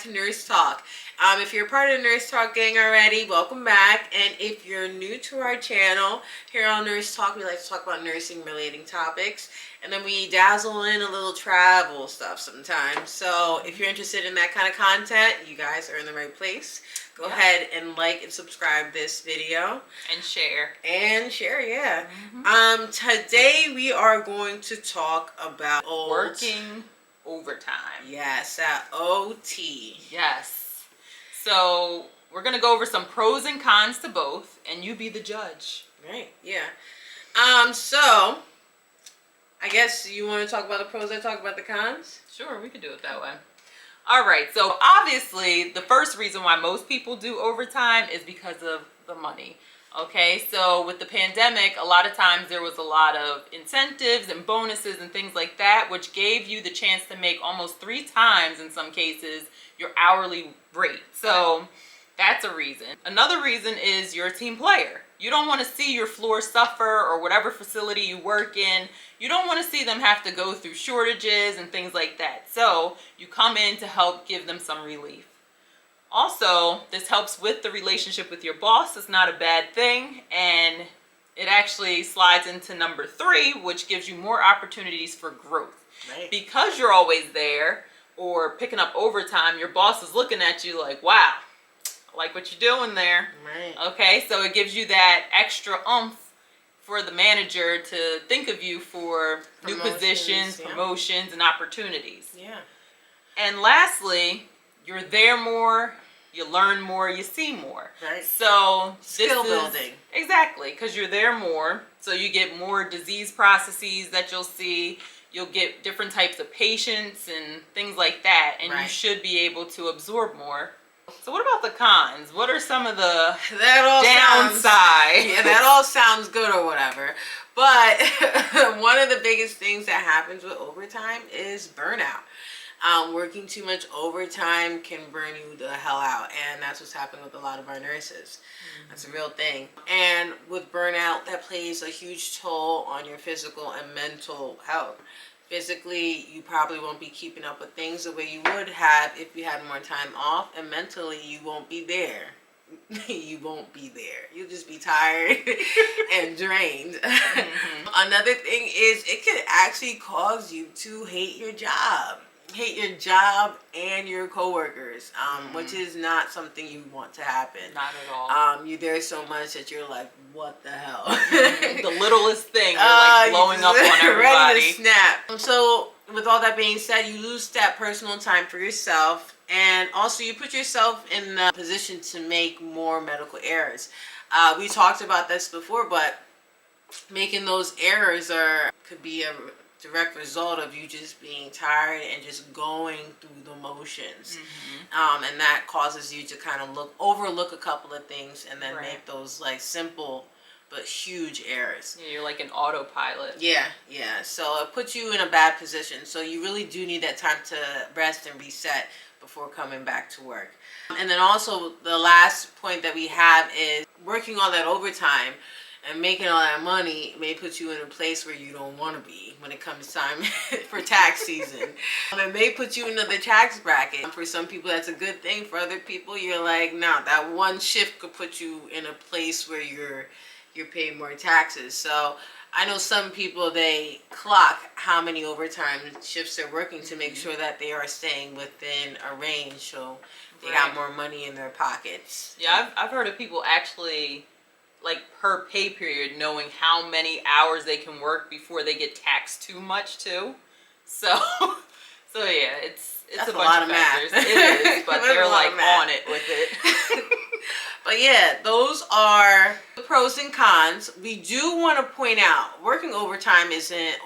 back to Nurse Talk. If you're part of the Nurse Talk gang already, welcome back. And if you're new to our channel, here on Nurse Talk, we like to talk about nursing relating topics. And then we dazzle in a little travel stuff sometimes. So if you're interested in that kind of content, you guys are in the right place. Go ahead and like and subscribe this video. And share. And share, yeah. Today we are going to talk about working overtime. Yes, that OT. Yes. So we're going to go over some pros and cons to both, and you be the judge. Right, yeah. So I guess you want to talk about the pros, I talk about the cons? Sure, we could do it that way. All right, so obviously the first reason why most people do overtime is because of the money. Okay, so with the pandemic, a lot of times there was a lot of incentives and bonuses and things like that, which gave you the chance to make almost 3 times in some cases your hourly rate. So that's a reason. Another reason is you're a team player. You don't want to see your floor suffer, or whatever facility you work in. You don't want to see them have to go through shortages and things like that. So you come in to help give them some relief. Also, this helps with the relationship with your boss. It's not a bad thing, and it actually slides into number 3, which gives you more opportunities for growth. Right. Because you're always there or picking up overtime, your boss is looking at you like, wow, I like what you're doing there. Right. Okay, so it gives you that extra oomph for the manager to think of you for new positions, promotions, and opportunities. Yeah. And lastly, you're there more, you learn more, you see more. Right. So skill building. Exactly, because you're there more, so you get more disease processes that you'll see. You'll get different types of patients and things like that, and you should be able to absorb more. So what about the cons? What are some of the downside? Yeah, that all sounds good or whatever. But one of the biggest things that happens with overtime is burnout. Working too much overtime can burn you the hell out, and that's what's happening with a lot of our nurses. That's a real thing. And with burnout, that plays a huge toll on your physical and mental health. Physically, you probably won't be keeping up with things the way you would have if you had more time off, and mentally, you won't be there. You won't be there. You'll just be tired and drained. Another thing is it could actually cause you to hate your job. Hate your job and your coworkers, which is not something you want to happen. Not at all. You're there so much that you're like, what the hell? The littlest thing, you're like blowing up on everybody. Ready to snap. So with all that being said, you lose that personal time for yourself, and also you put yourself in a position to make more medical errors. We talked about this before, but making those errors could be a direct result of you just being tired and just going through the motions. And that causes you to kind of overlook a couple of things and then make those like simple but huge errors. Yeah, you're like an autopilot. Yeah. So it puts you in a bad position. So you really do need that time to rest and reset before coming back to work. And then also the last point that we have is working all that overtime and making all that money may put you in a place where you don't want to be when it comes time for tax season. It may put you into the tax bracket. For some people, that's a good thing. For other people, you're like, no, that one shift could put you in a place where you're paying more taxes. So I know some people, they clock how many overtime shifts they're working to make sure that they are staying within a range, so they got more money in their pockets. Yeah, I've heard of people actually, like per pay period, knowing how many hours they can work before they get taxed too much too. So yeah, it's That's a bunch of factors. Math. It is, but they're like on it with it. But yeah, those are the pros and cons. We do want to point out, working overtime isn't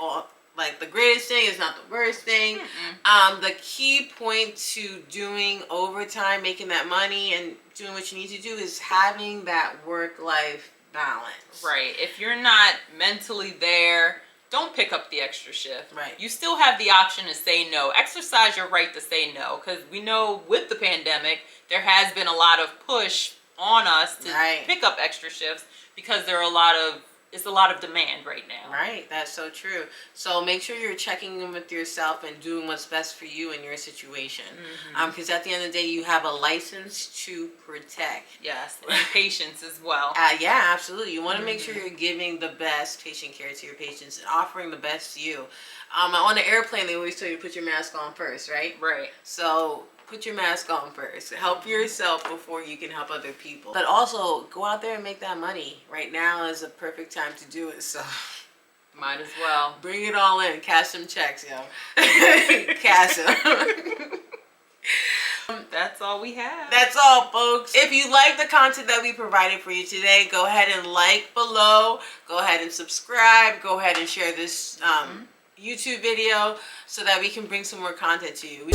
like the greatest thing. It's not the worst thing. The key point to doing overtime, making that money, and doing what you need to do is having that work-life balance. Right. If you're not mentally there, don't pick up the extra shift. Right. You still have the option to say no. Exercise your right to say no, because we know with the pandemic, there has been a lot of push on us to pick up extra shifts because there are a lot of it's a lot of demand right now. Right, that's so true. So make sure you're checking in with yourself and doing what's best for you in your situation. Because at the end of the day, you have a license to protect. Yes, and patience as well. Yeah, absolutely. You want to make sure you're giving the best patient care to your patients and offering the best to you. On an airplane, they always tell you to put your mask on first, right? Right. So put your mask on first. Help yourself before you can help other people. But also, go out there and make that money. Right now is a perfect time to do it. So might as well. Bring it all in. Cash some checks, yo. Cash them. That's all we have. That's all, folks. If you like the content that we provided for you today, go ahead and like below. Go ahead and subscribe. Go ahead and share this YouTube video so that we can bring some more content to you.